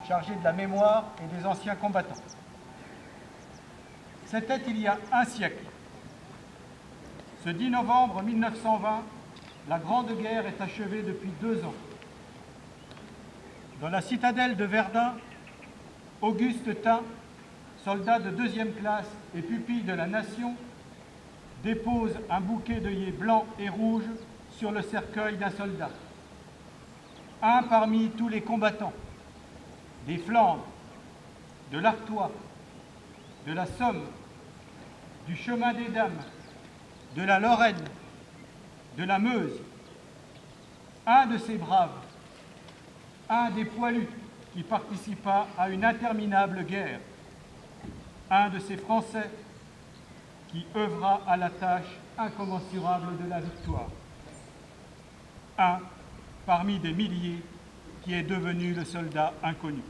chargé de la mémoire et des anciens combattants. C'était il y a un siècle. Ce 10 novembre 1920, la Grande Guerre est achevée depuis 2 ans. Dans la citadelle de Verdun, Auguste Tain, soldat de 2e classe et pupille de la Nation, dépose un bouquet d'œillets blancs et rouges sur le cercueil d'un soldat. Un parmi tous les combattants, des Flandres, de l'Artois, de la Somme, du Chemin des Dames, de la Lorraine, de la Meuse, un de ces braves, un des poilus qui participa à une interminable guerre, un de ces Français qui œuvra à la tâche incommensurable de la victoire, un parmi des milliers qui est devenu le soldat inconnu.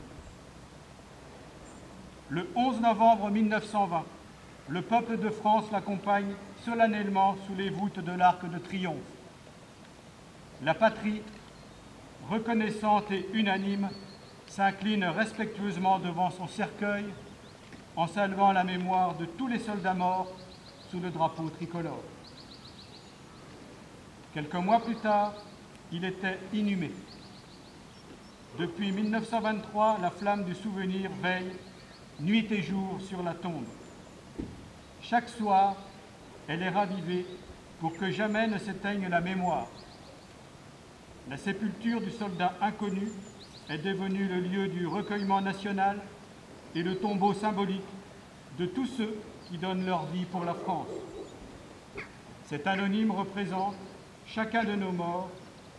Le 11 novembre 1920, le peuple de France l'accompagne solennellement sous les voûtes de l'Arc de Triomphe. La patrie, reconnaissante et unanime, s'incline respectueusement devant son cercueil en saluant la mémoire de tous les soldats morts sous le drapeau tricolore. Quelques mois plus tard, il était inhumé. Depuis 1923, la flamme du souvenir veille nuit et jour sur la tombe. Chaque soir, elle est ravivée pour que jamais ne s'éteigne la mémoire. La sépulture du soldat inconnu est devenue le lieu du recueillement national et le tombeau symbolique de tous ceux qui donnent leur vie pour la France. Cet anonyme représente chacun de nos morts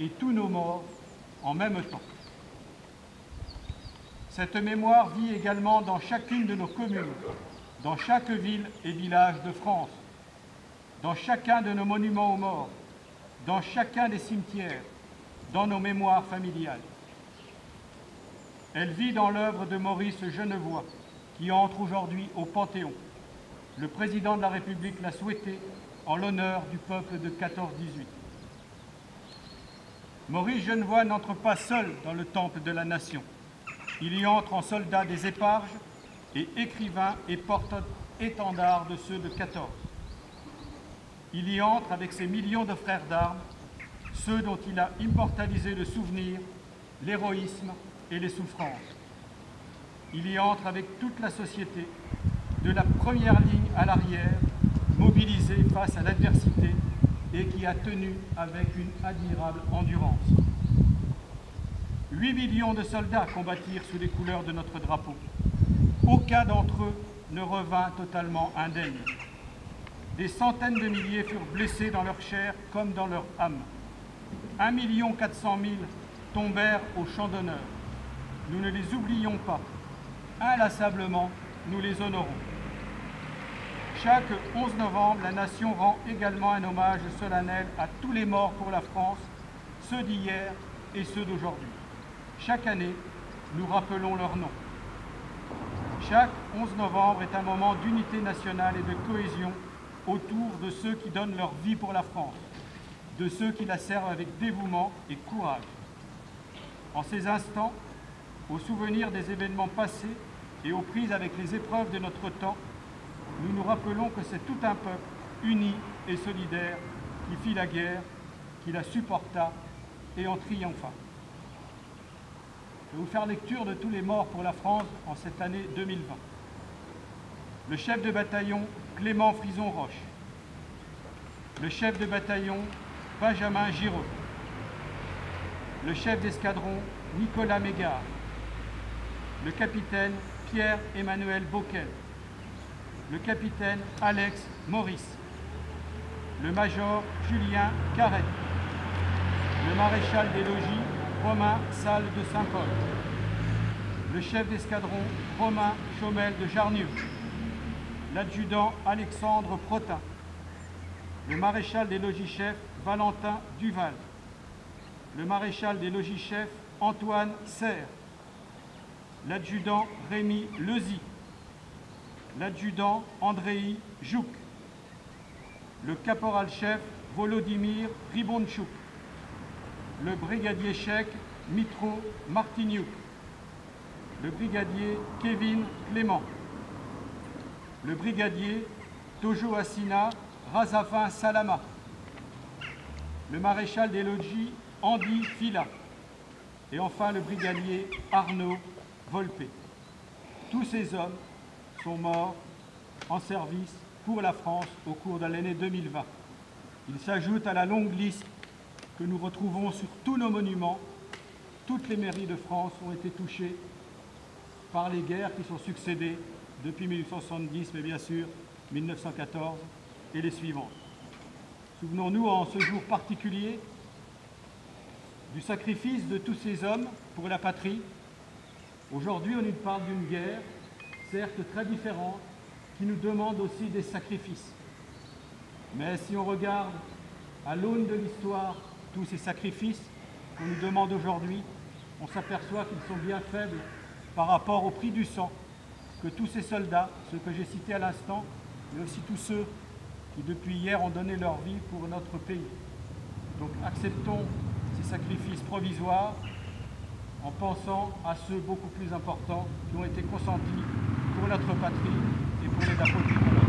et tous nos morts en même temps. Cette mémoire vit également dans chacune de nos communes, dans chaque ville et village de France, dans chacun de nos monuments aux morts, dans chacun des cimetières, dans nos mémoires familiales. Elle vit dans l'œuvre de Maurice Genevoix, qui entre aujourd'hui au Panthéon. Le président de la République l'a souhaité en l'honneur du peuple de 14-18. Maurice Genevoix n'entre pas seul dans le temple de la Nation. Il y entre en soldat des éparges et écrivain et porte-étendard de ceux de 14. Il y entre avec ses millions de frères d'armes, ceux dont il a immortalisé le souvenir, l'héroïsme et les souffrances. Il y entre avec toute la société, de la première ligne à l'arrière, mobilisée face à l'adversité et qui a tenu avec une admirable endurance. 8 millions de soldats combattirent sous les couleurs de notre drapeau. Aucun d'entre eux ne revint totalement indemne. Des centaines de milliers furent blessés dans leur chair comme dans leur âme. 1 400 000 tombèrent au champ d'honneur. Nous ne les oublions pas. Inlassablement, nous les honorons. Chaque 11 novembre, la Nation rend également un hommage solennel à tous les morts pour la France, ceux d'hier et ceux d'aujourd'hui. Chaque année, nous rappelons leurs noms. Chaque 11 novembre est un moment d'unité nationale et de cohésion autour de ceux qui donnent leur vie pour la France, de ceux qui la servent avec dévouement et courage. En ces instants, au souvenir des événements passés et aux prises avec les épreuves de notre temps, nous nous rappelons que c'est tout un peuple uni et solidaire qui fit la guerre, qui la supporta et en triompha. Je vais vous faire lecture de tous les morts pour la France en cette année 2020. Le chef de bataillon Clément Frison-Roche. Le chef de bataillon Benjamin Giraud. Le chef d'escadron Nicolas Mégard. Le capitaine Pierre-Emmanuel Bocquel. Le capitaine Alex Maurice. Le major Julien Carrette. Le maréchal des logis Romain Salle de Saint-Paul. Le chef d'escadron Romain Chaumel de Jarnieux. L'adjudant Alexandre Protin. Le maréchal des logis-chefs Valentin Duval. Le maréchal des logis-chefs Antoine Serre. L'adjudant Rémi Lezy. L'adjudant Andrei Jouk. Le caporal-chef Volodymyr Ribonchouk. Le brigadier-chef Mitro Martiniuk. le brigadier Kevin Clément, le brigadier Tojo Assina Razafin Salama, le maréchal des logis Andy Fila et enfin le brigadier Arnaud Volpe. Tous ces hommes sont morts en service pour la France au cours de l'année 2020. Ils s'ajoutent à la longue liste que nous retrouvons sur tous nos monuments. Toutes les mairies de France ont été touchées par les guerres qui sont succédées depuis 1870, mais bien sûr 1914 et les suivantes. Souvenons-nous en ce jour particulier du sacrifice de tous ces hommes pour la patrie. Aujourd'hui, on nous parle d'une guerre, certes très différente, qui nous demande aussi des sacrifices. Mais si on regarde à l'aune de l'histoire tous ces sacrifices qu'on nous demande aujourd'hui, on s'aperçoit qu'ils sont bien faibles par rapport au prix du sang que tous ces soldats, ceux que j'ai cités à l'instant, mais aussi tous ceux qui depuis hier ont donné leur vie pour notre pays. Donc acceptons ces sacrifices provisoires en pensant à ceux beaucoup plus importants qui ont été consentis pour notre patrie et pour les drapeaux tricolores.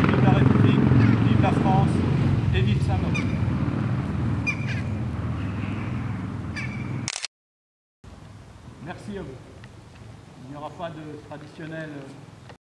Vive la République, vive la France et vive Saint-Maur. Merci à vous. Il n'y aura pas de traditionnel